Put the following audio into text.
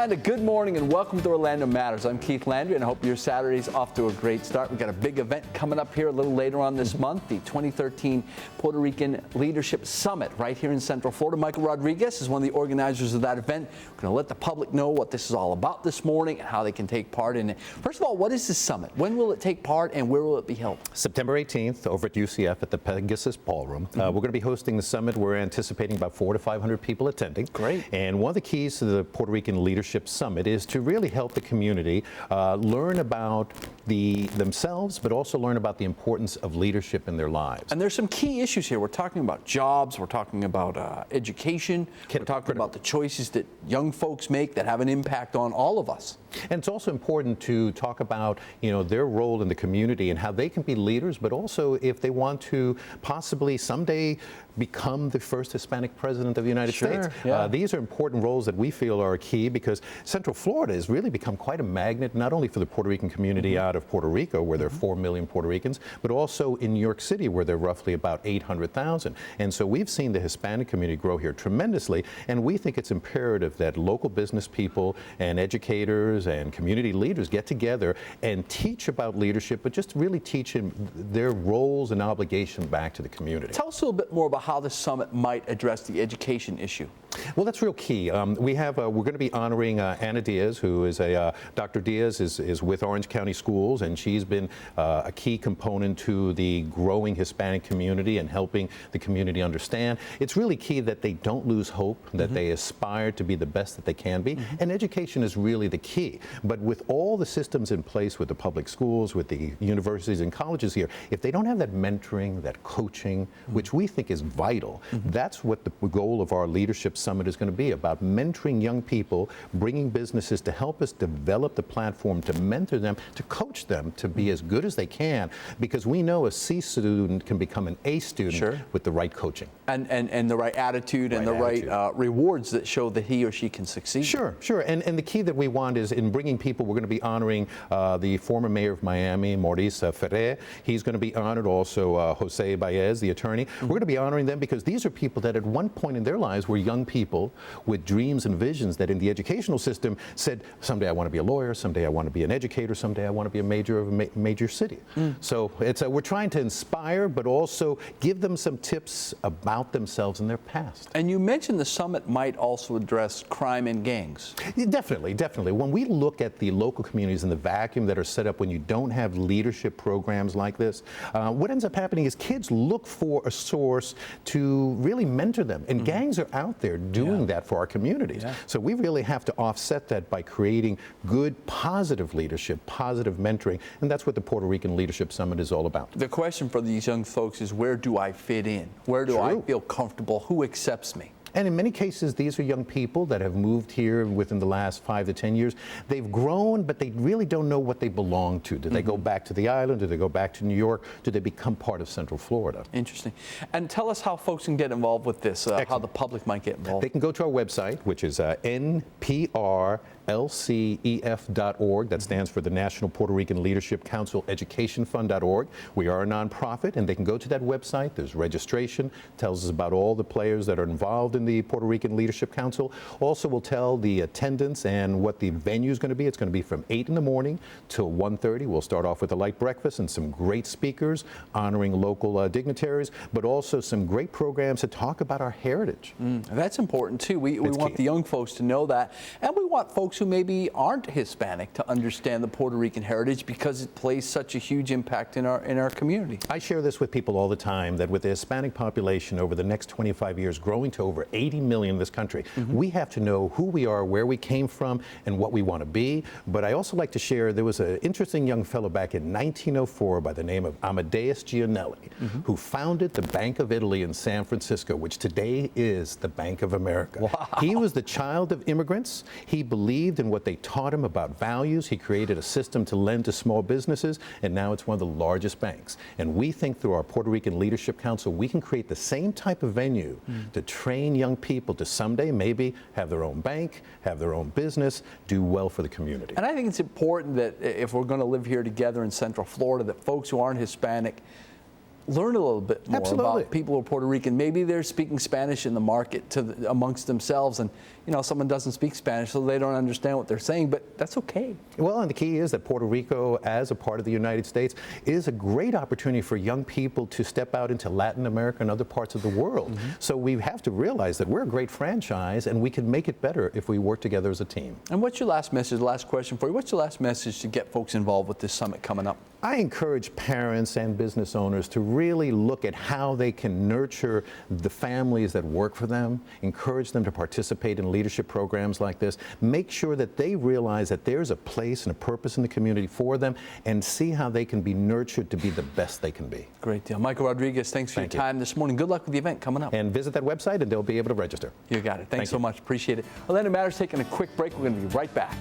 And good morning and welcome to Orlando Matters. I'm Keith Landry and I hope your Saturday's off to a great start. We've got a big event coming up here a little later on this month, the 2013 Puerto Rican Leadership Summit right here in Central Florida. Michael Rodriguez is one of the organizers of that event. We're going to let the public know what this is all about this morning and how they can take part in it. First of all, what is this summit? When will it take part and where will it be held? September 18th over at UCF at the Pegasus Ballroom. We're going to be hosting the summit. We're anticipating about 400 to 500 people attending. Great. And one of the keys to the Puerto Rican Leadership Summit is to really help the community learn about themselves, but also learn about the importance of leadership in their lives. And there's some key issues here. We're talking about jobs, we're talking about education, we're talking about the choices that young folks make that have an impact on all of us. And it's also important to talk about, their role in the community and how they can be leaders, but also if they want to possibly someday become the first Hispanic president of the United States. Yeah. These are important roles that we feel are key because Central Florida has really become quite a magnet, not only for the Puerto Rican community out of Puerto Rico, where there are 4 million Puerto Ricans, but also in New York City, where there are roughly about 800,000. And so we've seen the Hispanic community grow here tremendously, and we think it's imperative that local business people and educators and community leaders get together and teach about leadership, but just really teach them their roles and obligation back to the community. Tell us a little bit more about how the summit might address the education issue. Well, that's real key. We're going to be honoring Anna Diaz, who is Dr. Diaz is with Orange County Schools, and she's been a key component to the growing Hispanic community and helping the community understand. It's really key that they don't lose hope, that they aspire to be the best that they can be, and education is really the key. But with all the systems in place with the public schools, with the universities and colleges here, if they don't have that mentoring, that coaching, which we think is vital, that's what the goal of our Leadership Summit is going to be, about mentoring young people, bringing businesses to help us develop the platform to mentor them, to coach them to be as good as they can, because we know a C student can become an A student with the right coaching. And the right attitude and the right rewards that show that he or she can succeed. Sure. And the key that we want is in bringing people, we're going to be honoring the former mayor of Miami, Maurice Ferrer. He's going to be honored, also Jose Baez, the attorney. We're going to be honoring them because these are people that at one point in their lives were young people with dreams and visions that in the educational system said, someday I want to be a lawyer, someday I want to be an educator, someday I want to be a major of a major city. So it's we're trying to inspire, but also give them some tips about themselves and their past. And you mentioned the summit might also address crime and gangs. Definitely. When we look at the local communities and the vacuum that are set up when you don't have leadership programs like this, what ends up happening is kids look for a source to really mentor them. And gangs are out there doing that for our communities. So we really have to offset that by creating good, positive leadership, positive mentoring. And that's what the Puerto Rican Leadership Summit is all about. The question for these young folks is, where do I fit in? Where do I feel comfortable? Who accepts me? And in many cases, these are young people that have moved here within the last 5 to 10 years. They've grown, but they really don't know what they belong to. Do they go back to the island? Do they go back to New York? Do they become part of Central Florida? Interesting. And tell us how folks can get involved with this, how the public might get involved. They can go to our website, which is nprlcef.org. That stands for the National Puerto Rican Leadership Council Education Fund.org. We are a nonprofit, and they can go to that website. There's registration, tells us about all the players that are involved in the Puerto Rican Leadership Council. Also will tell the attendance and what the venue is going to be. It's going to be from 8 in the morning till 1:30. We'll start off with a light breakfast and some great speakers honoring local dignitaries, but also some great programs to talk about our heritage. That's important too. We want the young folks to know that, and we want folks who maybe aren't Hispanic to understand the Puerto Rican heritage because it plays such a huge impact in our community. I share this with people all the time, that with the Hispanic population over the next 25 years growing to over 80 million in this country, we have to know who we are, where we came from, and what we want to be. But I also like to share, there was an interesting young fellow back in 1904 by the name of Amadeus Gianelli, who founded the Bank of Italy in San Francisco, which today is the Bank of America. Wow. He was the child of immigrants. He believed in what they taught him about values. He created a system to lend to small businesses, and now it's one of the largest banks. And we think through our Puerto Rican Leadership Council, we can create the same type of venue to train young people to someday maybe have their own bank, have their own business, do well for the community. And I think it's important that if we're going to live here together in Central Florida, that folks who aren't Hispanic learn a little bit more Absolutely. about people who are Puerto Rican. Maybe they're speaking Spanish in the market amongst themselves, and someone doesn't speak Spanish, so they don't understand what they're saying, but that's okay. Well, and the key is that Puerto Rico, as a part of the United States, is a great opportunity for young people to step out into Latin America and other parts of the world. So we have to realize that we're a great franchise, and we can make it better if we work together as a team. And what's your last message, last question for you? What's your last message to get folks involved with this summit coming up? I encourage parents and business owners to really look at how they can nurture the families that work for them, encourage them to participate in leadership programs like this, make sure that they realize that there's a place and a purpose in the community for them, and see how they can be nurtured to be the best they can be. Great deal. Michael Rodriguez, thanks for your time this morning. Good luck with the event coming up. And visit that website and they'll be able to register. You got it. Thanks so much. Appreciate it. Orlando Matters taking a quick break. We're going to be right back.